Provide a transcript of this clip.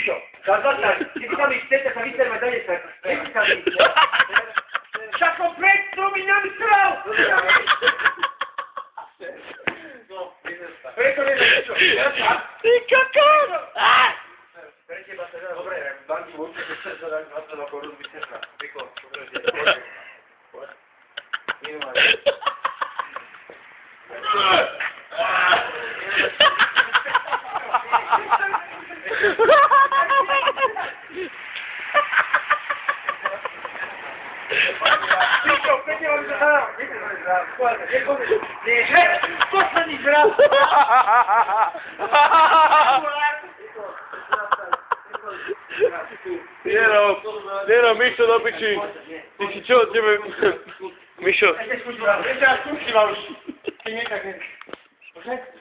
Misio, ascolta, ti dico mi stessa sta vita ma dai sta. C'ha compreso milioni di euro! Questo è il cacao! Perché basta già lavorare, banchi molto che c'è già fatto la corona di terra. Ecco, Nero, Misio do pici. Jeśli cię, ciebie... Misio. scusi, ma uscita. Che niente che...